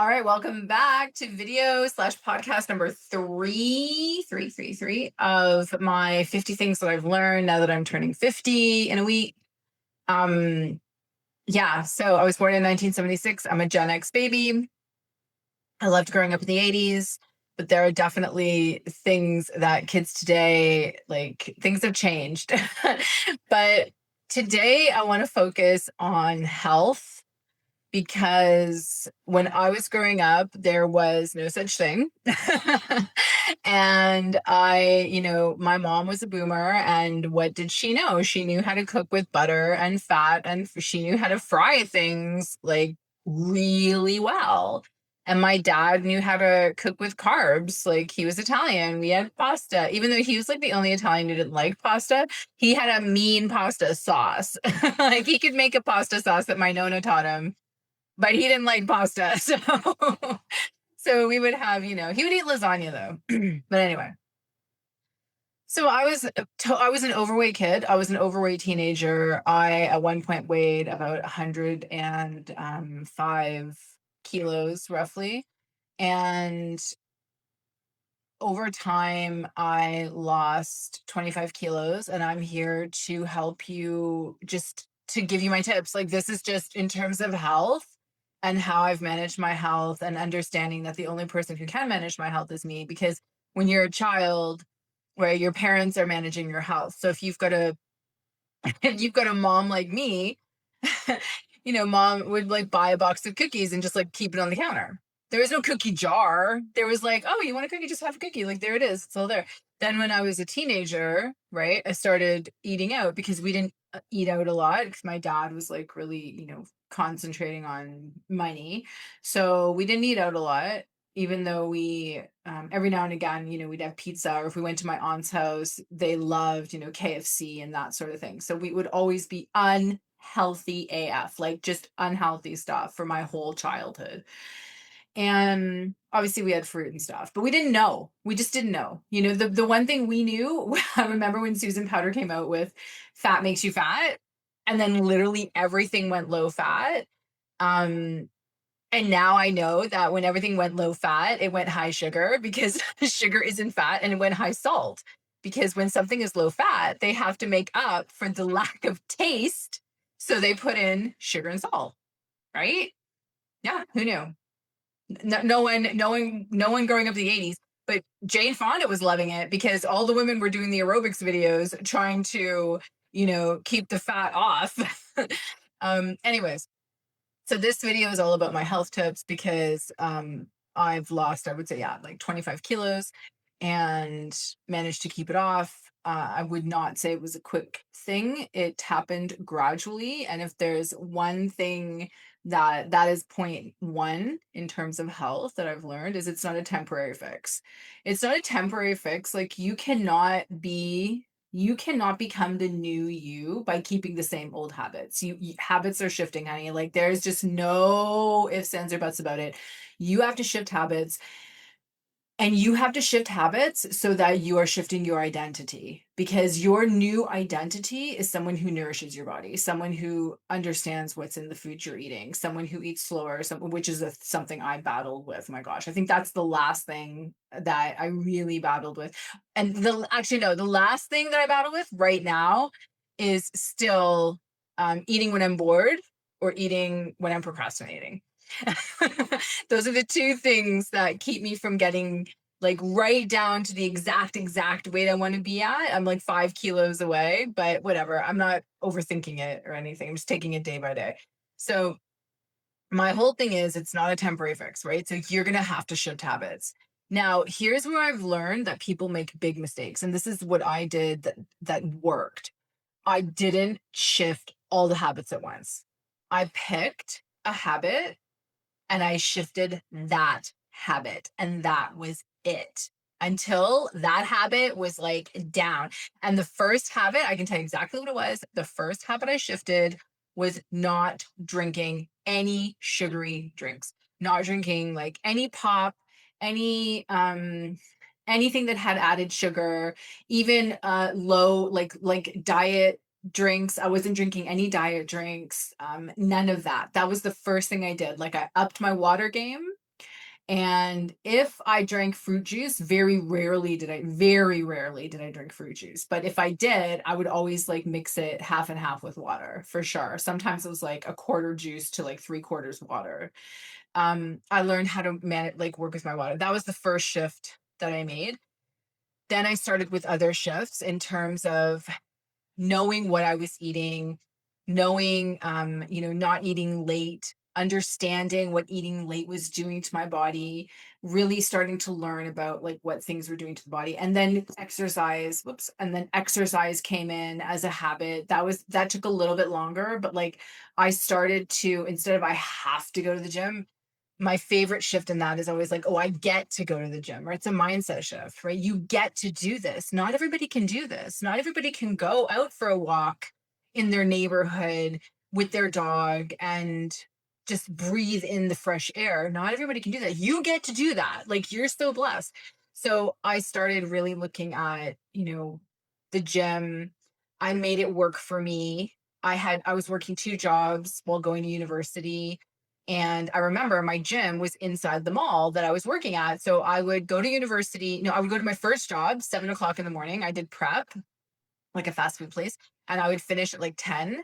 All right, welcome back to video slash podcast number three of my 50 things that I've learned now that I'm turning 50 in a week. Um, yeah, so I was born in 1976. I'm a Gen X baby. I loved growing up in the 80s, but there are definitely things that kids today, like things have changed. But today I want to focus on health because when I was growing up, there was no such thing. And my mom was a boomer. And what did she know? She knew how to cook with butter and fat, and she knew how to fry things like really well. And my dad knew how to cook with carbs. Like he was Italian. We had pasta, even though he was like the only Italian who didn't like pasta. He had a mean pasta sauce. Like he could make a pasta sauce that my nonna taught him, but he didn't like pasta. So we would have, he would eat lasagna though. But anyway, so I was an overweight kid. I was an overweight teenager. I at one point weighed about 105 kilos roughly. And over time, I lost 25 kilos, and I'm here to help you, just to give you my tips. Like, this is just in terms of health and how I've managed my health, and understanding that the only person who can manage my health is me. Because when you're a child, where your parents are managing your health. So if you've got a if you've got a mom like me, mom would like buy a box of cookies and just like keep it on the counter. There was no cookie jar. There was like, oh, you want a cookie? Just have a cookie. Like, there it is. It's all there. Then when I was a teenager, right, I started eating out because we didn't eat out a lot because my dad was like really, concentrating on money. So we didn't eat out a lot, even though we every now and again, we'd have pizza, or if we went to my aunt's house, they loved, KFC and that sort of thing. So we would always be unhealthy AF, like just unhealthy stuff for my whole childhood. And obviously we had fruit and stuff, but we didn't know. We just didn't know. The one thing we knew, I remember when Susan Powder came out with fat makes you fat, and then literally everything went low fat. Um, and now I know that when everything went low fat, it went high sugar, because sugar isn't fat, and it went high salt. Because when something is low fat, they have to make up for the lack of taste. So they put in sugar and salt, right? Yeah, who knew? No one growing up in the 80s, but Jane Fonda was loving it because all the women were doing the aerobics videos trying to, keep the fat off. Anyways, so this video is all about my health tips because I've lost, I would say, yeah, like 25 kilos and managed to keep it off. I would not say it was a quick thing. It happened gradually. And if there's one thing that is point one in terms of health that I've learned, is it's not a temporary fix. It's not a temporary fix. Like, you cannot become the new you by keeping the same old habits. Habits are shifting, honey. Like, there's just no ifs, ands, or buts about it. You have to shift habits, and you have to shift habits so that you are shifting your identity, because your new identity is someone who nourishes your body, someone who understands what's in the food you're eating, someone who eats slower, which is something I battled with. My gosh, I think that's the last thing that I really battled with. And the last thing that I battle with right now is still eating when I'm bored, or eating when I'm procrastinating. Those are the two things that keep me from getting like right down to the exact weight I want to be at. I'm like 5 kilos away, but whatever. I'm not overthinking it or anything. I'm just taking it day by day. So my whole thing is, it's not a temporary fix, right? So you're going to have to shift habits. Now, here's where I've learned that people make big mistakes. And this is what I did that worked. I didn't shift all the habits at once. I picked a habit and I shifted that habit, and that was it, until that habit was like down. And the first habit, I can tell you exactly what it was. The first habit I shifted was not drinking any sugary drinks, not drinking like any pop, any anything that had added sugar, even low, like diet drinks. I wasn't drinking any diet drinks, none of that. That was the first thing I did. Like, I upped my water game. And if I drank fruit juice, very rarely did I drink fruit juice. But if I did, I would always like mix it half and half with water for sure. Sometimes it was like a quarter juice to like three quarters water. I learned how to manage, like work with my water. That was the first shift that I made. Then I started with other shifts in terms of knowing what I was eating, knowing, not eating late, understanding what eating late was doing to my body, really starting to learn about like what things were doing to the body. And then exercise, whoops, and then exercise came in as a habit. That took a little bit longer, but like I started to, instead of I have to go to the gym, my favorite shift in that is always like, oh, I get to go to the gym, or it's a mindset shift, right? You get to do this. Not everybody can do this. Not everybody can go out for a walk in their neighborhood with their dog and just breathe in the fresh air. Not everybody can do that. You get to do that. Like you're so blessed. So I started really looking at, the gym. I made it work for me. I was working two jobs while going to university, and I remember my gym was inside the mall that I was working at. So I would go to university. No, I would go to my first job, 7 o'clock in the morning. I did prep, like a fast food place, and I would finish at like 10.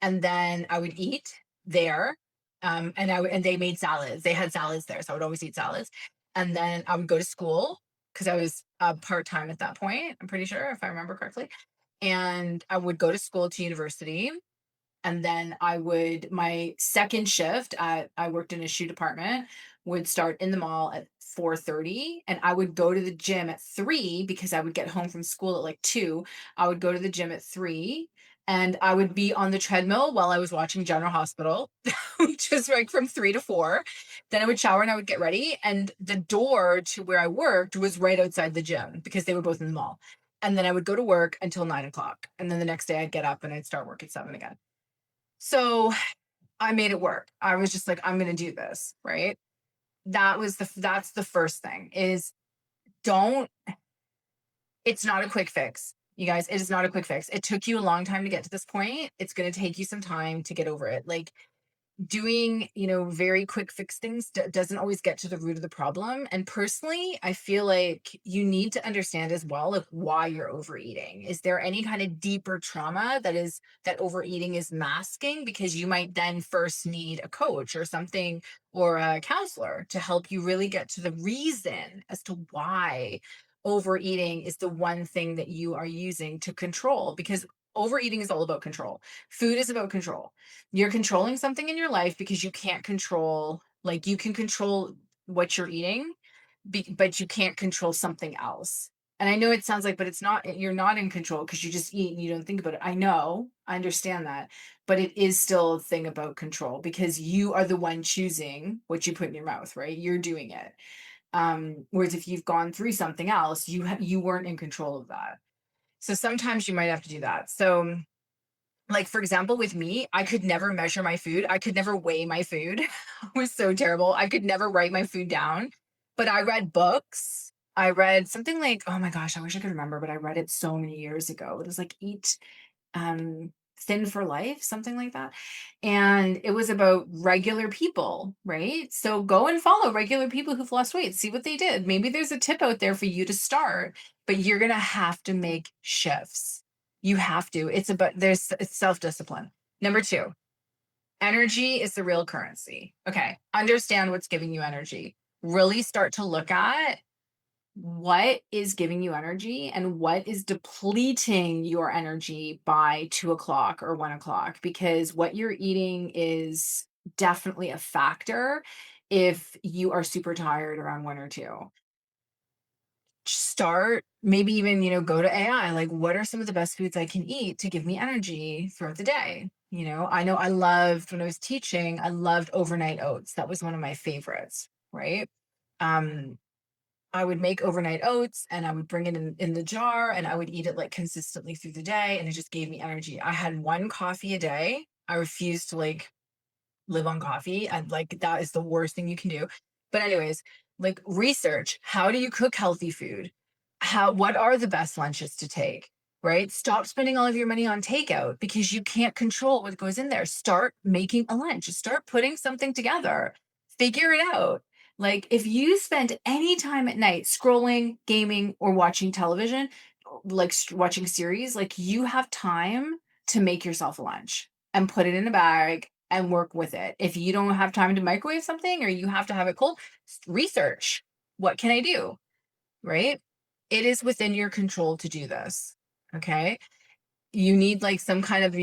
And then I would eat there. And they made salads. They had salads there. So I would always eat salads. And then I would go to school because I was part-time at that point, I'm pretty sure, if I remember correctly. And I would go to school to university, and then my second shift I worked in a shoe department, would start in the mall at 4:30, and I would go to the gym at 3 because I would get home from school at like 2. I would go to the gym at 3, and I would be on the treadmill while I was watching General Hospital, which is like from 3 to 4. Then I would shower and I would get ready, and the door to where I worked was right outside the gym because they were both in the mall. And then I would go to work until 9 o'clock. And then the next day I'd get up and I'd start work at 7 again. So I made it work. I was just like, I'm going to do this. Right. That's the first thing is, don't, it's not a quick fix. You guys, it is not a quick fix. It took you a long time to get to this point. It's going to take you some time to get over it. Like, doing, very quick fix things doesn't always get to the root of the problem. And personally, I feel like you need to understand as well, like, why you're overeating. Is there any kind of deeper trauma that overeating is masking? Because you might then first need a coach or something, or a counselor, to help you really get to the reason as to why overeating is the one thing that you are using to control. Because overeating is all about control. Food is about control. You're controlling something in your life because you can't control, like, you can control what you're eating, but you can't control something else. And I know it sounds like, but it's not, you're not in control because you just eat and you don't think about it. I know, I understand that, but it is still a thing about control because you are the one choosing what you put in your mouth, right? You're doing it. Whereas if you've gone through something else, you weren't in control of that. So sometimes you might have to do that. So, like, for example, with me, I could never measure my food. I could never weigh my food. It was so terrible. I could never write my food down. But I read books. I read something like, oh my gosh, I wish I could remember, but I read it so many years ago. It was like Eat Thin for Life, something like that. And it was about regular people, right? So go and follow regular people who've lost weight, see what they did. Maybe there's a tip out there for you to start, but you're going to have to make shifts. You have to. It's self-discipline. Number 2, energy is the real currency. Okay. Understand what's giving you energy. Really start to look at what is giving you energy and what is depleting your energy by 2 o'clock or 1 o'clock, because what you're eating is definitely a factor if you are super tired around 1 or 2. Start, maybe even, go to AI, like, what are some of the best foods I can eat to give me energy throughout the day? I know I loved, when I was teaching, I loved overnight oats. That was one of my favorites, right? Um, I would make overnight oats and I would bring it in the jar and I would eat it like consistently through the day, and it just gave me energy. I had one coffee a day. I refused to like live on coffee. And like, that is the worst thing you can do. But anyways, like, research, how do you cook healthy food? What are the best lunches to take? Right? Stop spending all of your money on takeout because you can't control what goes in there. Start making a lunch. Start putting something together. Figure it out. Like, if you spend any time at night scrolling, gaming, or watching television, like watching series, like you have time to make yourself a lunch and put it in a bag and work with it. If you don't have time to microwave something or you have to have it cold, research. What can I do? Right? It is within your control to do this. Okay. You need like some kind of,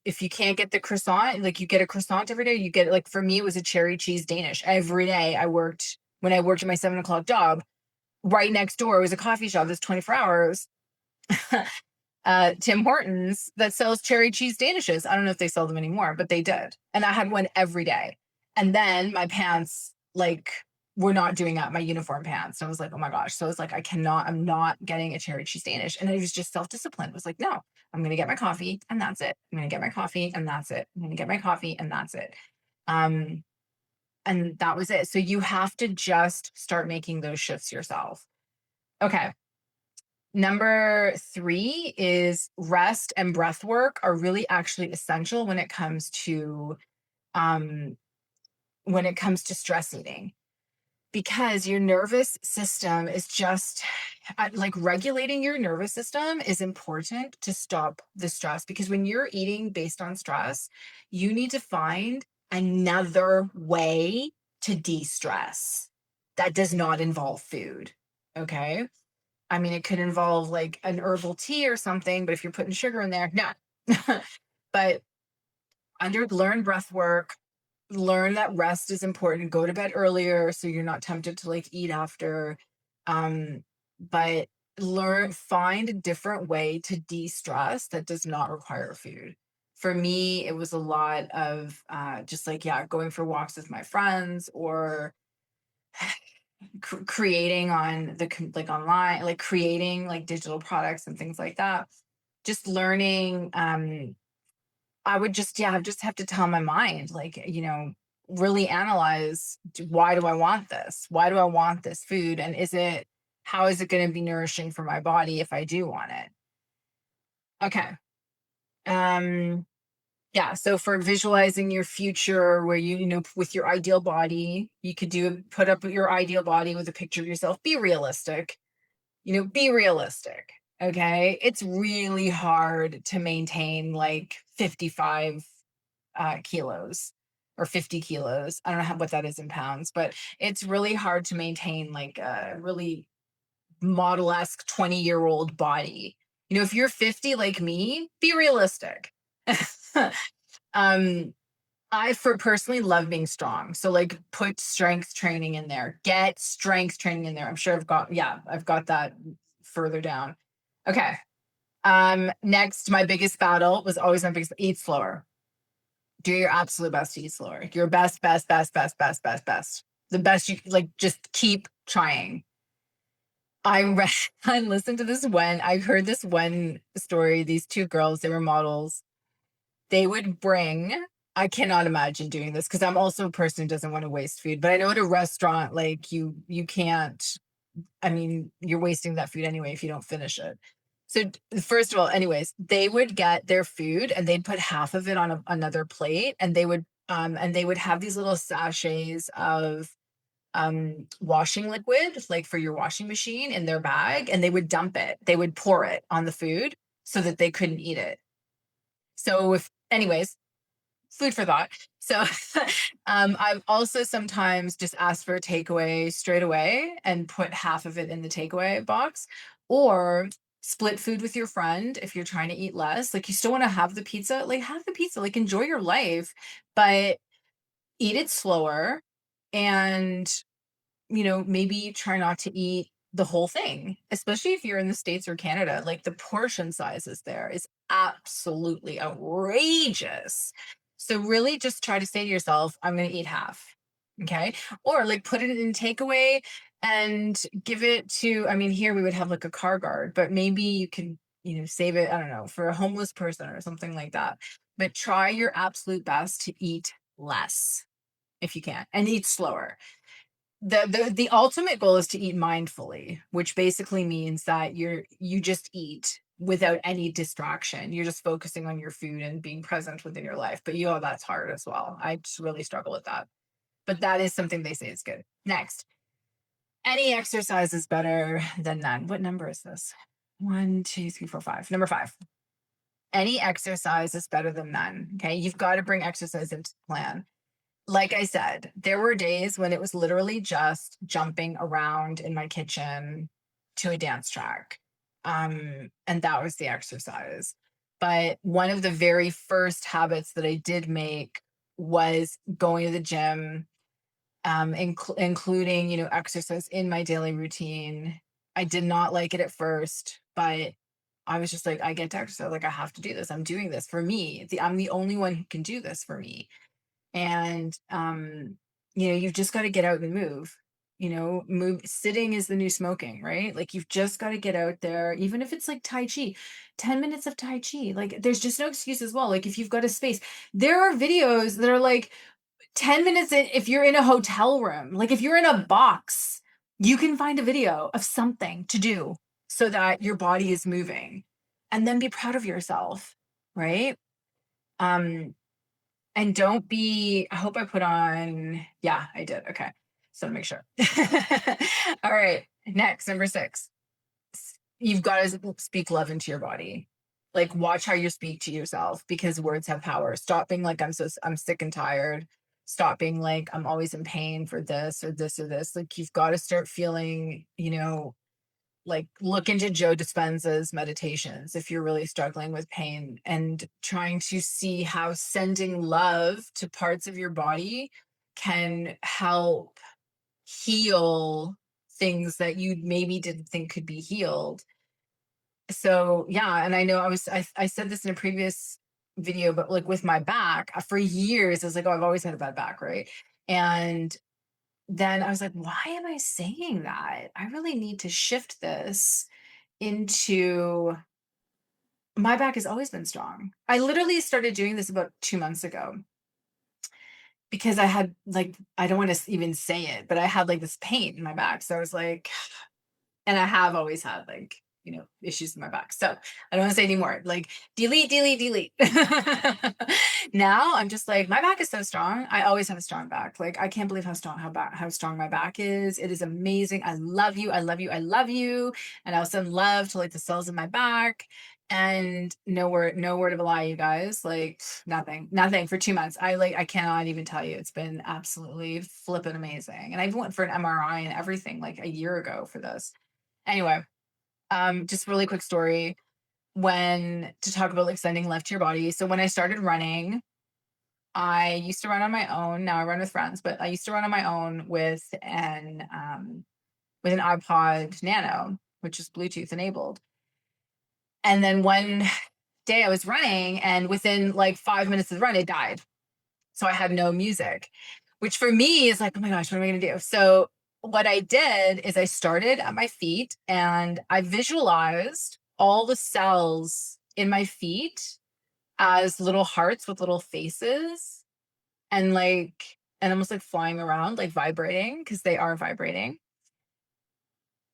if you can't get the croissant, like you get a croissant every day, you get like for me, it was a cherry cheese Danish. Every day when I worked at my 7 o'clock job, right next door was a coffee shop that's 24 hours. Tim Hortons that sells cherry cheese Danishes. I don't know if they sell them anymore, but they did. And I had one every day. And then my pants, like, were not doing up my uniform pants. And I was like, oh my gosh. So I was like, I'm not getting a cherry cheese Danish. And it was just self discipline. It was like, no, I'm going to get my coffee and that's it. I'm going to get my coffee and that's it. I'm going to get my coffee and that's it. Um, and that was it. So you have to just start making those shifts yourself. Okay. Number 3 is rest and breath work are really actually essential um, when it comes to stress eating, because your nervous system is just like regulating your nervous system is important to stop the stress, because when you're eating based on stress, you need to find another way to de-stress that does not involve food. Okay. I mean, it could involve like an herbal tea or something, but if you're putting sugar in there, no. But learn breath work, learn that rest is important. Go to bed earlier so you're not tempted to like eat after. Um, but find a different way to de-stress that does not require food. For me, it was a lot of just like, yeah, going for walks with my friends, or creating on like online, like creating like digital products and things like that. Just learning. I would just, yeah, just have to tell my mind, like, really analyze, why do I want this? Why do I want this food? And how is it going to be nourishing for my body if I do want it? Okay. Um, yeah. So for visualizing your future, where with your ideal body, you could put up your ideal body with a picture of yourself. Be realistic. Be realistic. Okay. It's really hard to maintain like 55 kilos or 50 kilos. I don't know what that is in pounds, but it's really hard to maintain like a really model-esque 20-year-old body. If you're 50 like me, be realistic. um I for personally love being strong. So like put strength training in there. Get strength training in there. I'm sure I've got that further down. Okay. Next, my biggest battle was always my biggest eat slower. Do your absolute best to eat slower. Your best, best, best, best, best, best, best. The best you like, just keep trying. I read I listened to I heard this one story, these two girls, they were models. They would bring I cannot imagine doing this because I'm also a person who doesn't want to waste food. But I know at a restaurant, like you can't. I mean, you're wasting that food anyway if you don't finish it. So first of all, anyways, they would get their food and they'd put half of it on another plate, and they would have these little sachets of washing liquid, like for your washing machine, in their bag, and they would dump it. They would pour it on the food so that they couldn't eat it. So if anyways, food for thought. So I've also sometimes just asked for a takeaway straight away and put half of it in the takeaway box, or split food with your friend if you're trying to eat less. Like, you still want to have the pizza, like have the pizza, like enjoy your life, but eat it slower. And maybe try not to eat the whole thing, especially if you're in the States or Canada. Like, the portion sizes there is absolutely outrageous. So really just try to say to yourself, I'm going to eat half. Okay. Or like put it in takeaway and give it to, I mean, here we would have like a car guard, but maybe you can, save it, I don't know, for a homeless person or something like that. But try your absolute best to eat less if you can, and eat slower. The ultimate goal is to eat mindfully, which basically means that you just eat without any distraction. You're just focusing on your food and being present within your life. But that's hard as well. I just really struggle with that. but that is something they say is good. Next, any exercise is better than none. What number is this? 1, 2, 3, 4, 5. Number 5. Any exercise is better than none. Okay. You've got to bring exercise into the plan. Like I said, there were days when it was literally just jumping around in my kitchen to a dance track. And that was the exercise. But one of the very first habits that I did make was going to the gym, including, exercise in my daily routine. I did not like it at first, but I was just like, I get to exercise. Like, I have to do this. I'm doing this for me. I'm the only one who can do this for me. And you've just got to get out and move. Move. Sitting is the new smoking, right? Like, you've just got to get out there, even if it's like Tai Chi, 10 minutes of Tai Chi. Like, there's just no excuse as well. Like, if you've got a space, there are videos that are like 10 minutes if you're in a hotel room, like if you're in a box, you can find a video of something to do so that your body is moving, and then be proud of yourself, right? Um, and don't be, I hope I put on, yeah, I did. Okay. So make sure. All right. Next, number 6. You've got to speak love into your body. Like, watch how you speak to yourself, because words have power. Stop being like, I'm sick and tired. Stop being like, I'm always in pain for this or this or this. Like, you've got to start feeling, like, look into Joe Dispenza's meditations if you're really struggling with pain, and trying to see how sending love to parts of your body can help heal things that you maybe didn't think could be healed. So yeah, and I know I said this in a previous video, but like with my back, for years I was like, oh, I've always had a bad back, right? And then I was like, why am I saying that? I really need to shift this into, my back has always been strong. I literally started doing this about 2 months ago, because I had, like, I don't want to even say it, but I had like this pain in my back. So I was like, and I have always had, like, issues in my back. So I don't want to say anymore. Like, delete, delete, delete. Now I'm just like, my back is so strong. I always have a strong back. Like, I can't believe how strong my back is. It is amazing. I love you. I love you. I love you. And I'll send love to like the cells in my back. And no word of a lie, you guys. Like, nothing for 2 months. I cannot even tell you. It's been absolutely flippin' amazing. And I went for an MRI and everything like a year ago for this. Anyway, just really quick story, when to talk about like sending love to your body. So when I started running, I used to run on my own. Now I run with friends, but I used to run on my own with an iPod Nano, which is Bluetooth enabled. And then one day I was running, and within like 5 minutes of the run, it died. So I had no music, which for me is like, oh my gosh, what am I going to do? So what I did is I started at my feet, and I visualized all the cells in my feet as little hearts with little faces, and like, and almost like flying around, like vibrating, because they are vibrating.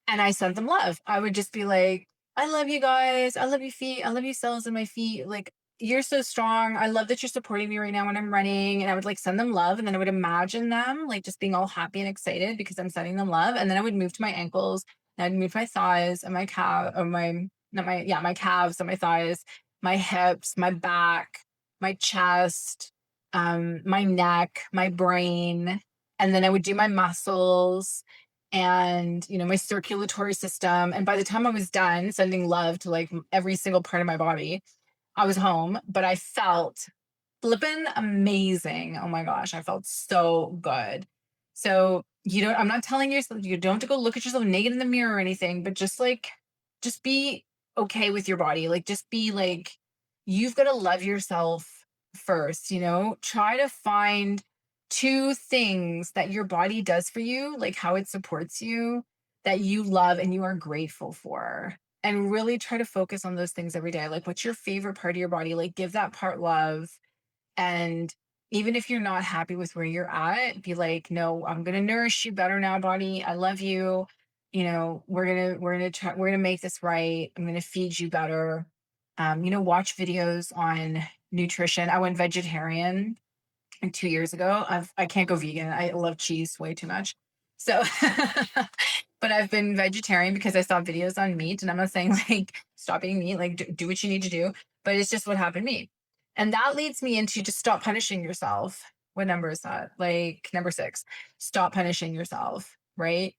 And I sent them love. I would just be like, I love you guys. I love you feet. I love you cells in my feet. Like, you're so strong. I love that you're supporting me right now when I'm running. And I would like send them love. And then I would imagine them like just being all happy and excited because I'm sending them love. And then I would move to my ankles, and I'd move my thighs and my calf, or my, not my, yeah, my calves and my thighs, my hips, my back, my chest, my neck, my brain. And then I would do my muscles and my circulatory system. And by the time I was done sending love to like every single part of my body, I was home, but I felt flippin' amazing. Oh my gosh, I felt so good. So I'm not telling you don't have to go look at yourself naked in the mirror or anything, but just be okay with your body. Like, just be like, you've got to love yourself first, try to find 2 things that your body does for you, like how it supports you, that you love and you are grateful for. And really try to focus on those things every day. Like, what's your favorite part of your body? Like, give that part love. And even if you're not happy with where you're at, be like, no, I'm going to nourish you better now, body. I love you. We're going to make this right. I'm going to feed you better. Watch videos on nutrition. I went vegetarian And 2 years ago, I can't go vegan. I love cheese way too much. So, but I've been vegetarian because I saw videos on meat, and I'm not saying like stop eating meat, like do what you need to do, but it's just what happened to me. And that leads me into just stop punishing yourself. What number is that? Like number 6. Stop punishing yourself, right?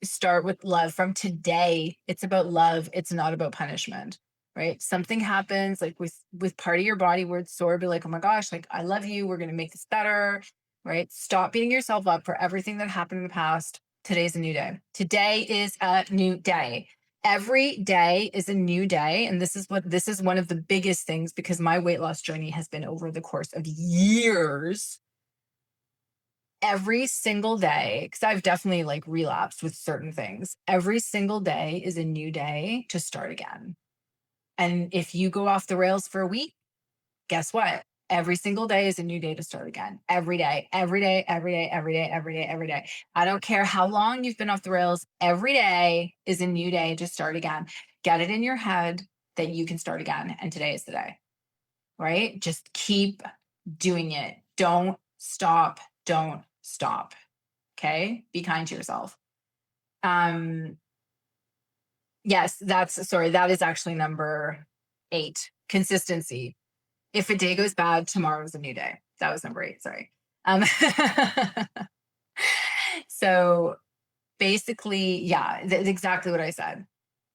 Start with love. From today, it's about love. It's not about punishment, right? Something happens like with part of your body where it's sore, be like, oh my gosh, like I love you, we're going to make this better, right? Stop beating yourself up for everything that happened in the past. Today's a new day. Today is a new day. Every day is a new day, and this is one of the biggest things, because my weight loss journey has been over the course of years. Every single day, because I've definitely like relapsed with certain things, every single day is a new day to start again. And if you go off the rails for a week, guess what? Every single day is a new day to start again. Every day, every day, every day, every day, every day, every day. I don't care how long you've been off the rails. Every day is a new day to start again. Get it in your head that you can start again. And today is the day, right? Just keep doing it. Don't stop. Don't stop. Okay. Be kind to yourself. Um, yes, that is actually number 8. Consistency. If a day goes bad, tomorrow's a new day. That was number 8. Sorry. Um, so basically, yeah, exactly what I said.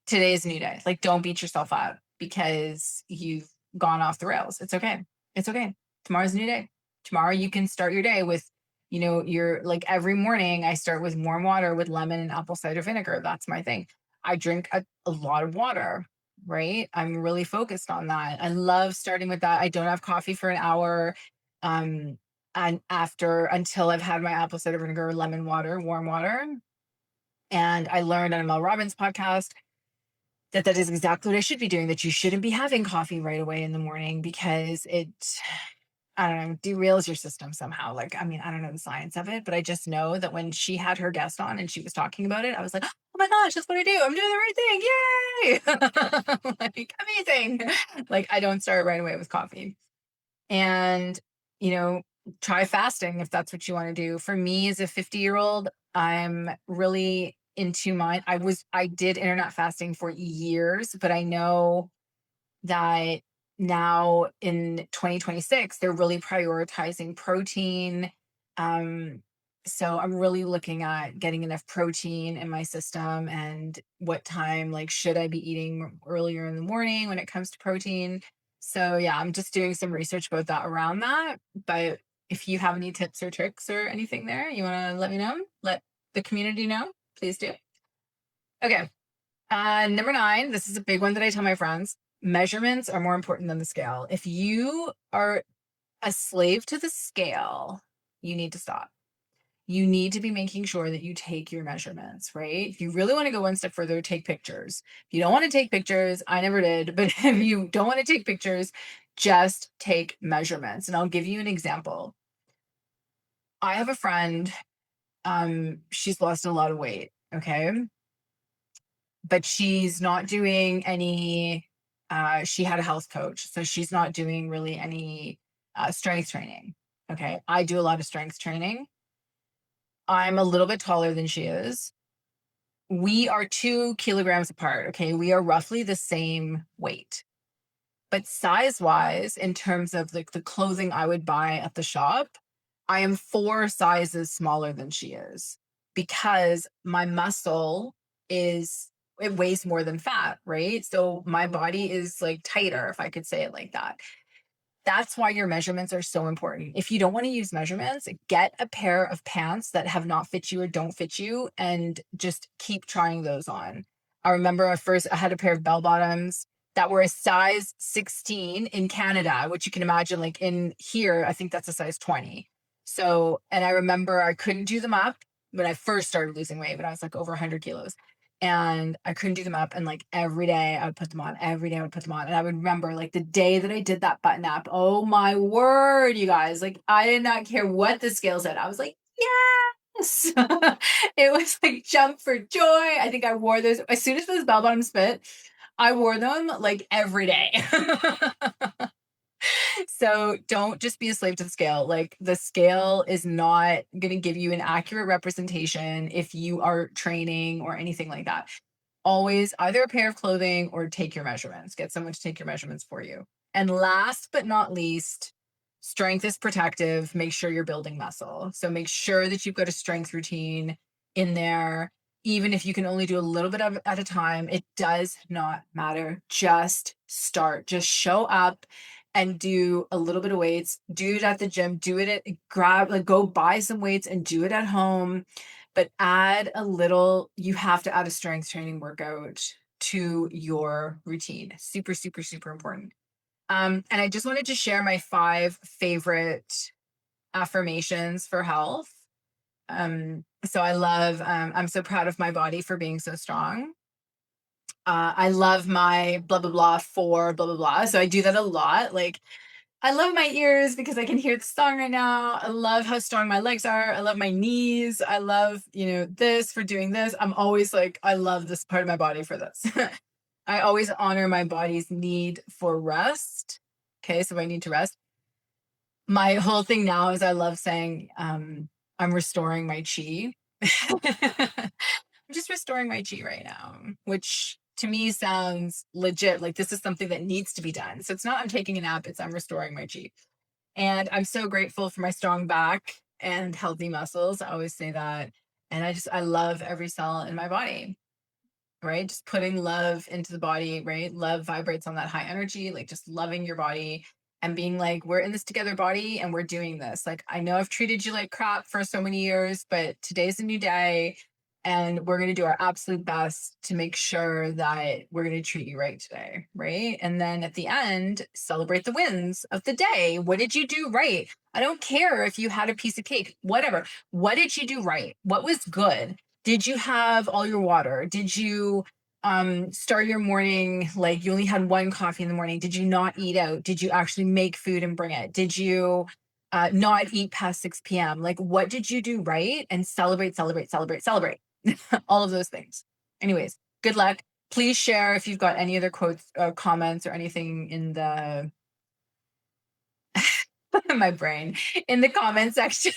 Today's a new day. Like, don't beat yourself up because you've gone off the rails. It's okay. It's okay. Tomorrow's a new day. Tomorrow you can start your day with, your like every morning I start with warm water with lemon and apple cider vinegar. That's my thing. I drink a lot of water, right? I'm really focused on that. I love starting with that. I don't have coffee for an hour. Um, and after until I've had my apple cider vinegar, lemon water, warm water. And I learned on a Mel Robbins podcast that is exactly what I should be doing, that you shouldn't be having coffee right away in the morning because it, I don't know, derails your system somehow. Like, I mean, I don't know the science of it, but I just know that when she had her guest on and she was talking about it, I was like, oh my gosh, that's what I do. I'm doing the right thing. Yay. Like, amazing. Like, I don't start right away with coffee. And, you know, try fasting if that's what you want to do. For me as a 50-year-old, I'm really into mine. I did internet fasting for years, but I know that now in 2026 they're really prioritizing protein. um so I'm really looking at getting enough protein in my system, and what time, like, should I be eating earlier in the morning when it comes to protein. So yeah, I'm just doing some research about that, around that. But if you have any tips or tricks or anything there you want to let me know, let the community know, please do. Okay. Number 9, this is a big one that I tell my friends. Measurements are more important than the scale. If you are a slave to the scale, you need to stop. You need to be making sure that you take your measurements, right? If you really want to go one step further, take pictures. If you don't want to take pictures, I never did, but if you don't want to take pictures, just take measurements. And I'll give you an example. I have a friend, she's lost a lot of weight, okay? But she's not doing any, she had a health coach, so she's not doing really any strength training. Okay. I do a lot of strength training. I'm a little bit taller than she is. We are 2 kilograms apart. Okay. We are roughly the same weight. But size wise, in terms of like the clothing I would buy at the shop, I am 4 sizes smaller than she is, because my muscle is, it weighs more than fat, right? So my body is like tighter, if I could say it like that. That's why your measurements are so important. If you don't want to use measurements, get a pair of pants that have not fit you or don't fit you, and just keep trying those on. I remember I had a pair of bell bottoms that were a size 16 in Canada, which you can imagine, like in here, I think that's a size 20. So, and I remember I couldn't do them up when I first started losing weight, but I was like over 100 kilos, and I couldn't do them up. And like every day I would put them on, every day I would put them on. And I would remember like the day that I did that button up, oh my word, you guys, like I did not care what the scale said. I was like, yes. It was like jump for joy. I think I wore those as soon as those bell bottoms fit. I wore them like every day. So don't just be a slave to the scale. Like the scale is not going to give you an accurate representation if you are training or anything like that. Always either a pair of clothing or take your measurements. Get someone to take your measurements for you. And last but not least, strength is protective. Make sure you're building muscle. So make sure that you've got a strength routine in there. Even if you can only do a little bit of at a time, it does not matter. Just start. Just show up and do a little bit of weights. Do it at the gym. Do it at grab, like go buy some weights and do it at home, but add a little, you have to add a strength training workout to your routine. Super, super, super important. And I just wanted to share my 5 favorite affirmations for health. So I love, I'm so proud of my body for being so strong. I love my blah, blah, blah for blah, blah, blah. So I do that a lot. Like, I love my ears because I can hear the song right now. I love how strong my legs are. I love my knees. I love, this for doing this. I'm always like, I love this part of my body for this. I always honor my body's need for rest. Okay, so I need to rest. My whole thing now is I love saying, I'm restoring my chi. I'm just restoring my chi right now, which to me sounds legit. Like this is something that needs to be done. So it's not I'm taking a nap, it's I'm restoring my chi. And I'm so grateful for my strong back and healthy muscles. I always say that. And I love every cell in my body, right? Just putting love into the body, right? Love vibrates on that high energy, like just loving your body and being like, we're in this together, body, and we're doing this. Like, I know I've treated you like crap for so many years, but today's a new day. And we're going to do our absolute best to make sure that we're going to treat you right today. Right. And then at the end, celebrate the wins of the day. What did you do right? I don't care if you had a piece of cake, whatever. What did you do right? What was good? Did you have all your water? Did you start your morning like you only had one coffee in the morning? Did you not eat out? Did you actually make food and bring it? Did you not eat past 6 p.m.? Like what did you do right? And celebrate, celebrate, celebrate, celebrate. All of those things. Anyways, good luck. Please share if you've got any other quotes or comments or anything in the my brain in the comment section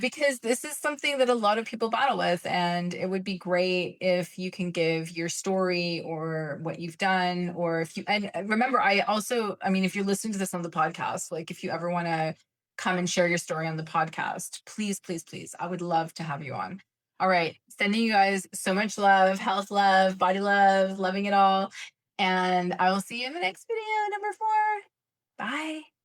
because this is something that a lot of people battle with, and it would be great if you can give your story or what you've done, or if you and remember, I mean, if you're listening to this on the podcast, like if you ever want to come and share your story on the podcast, please, please, please, I would love to have you on. All right, sending you guys so much love, health love, body love, loving it all, and I will see you in the next video, number 4. Bye.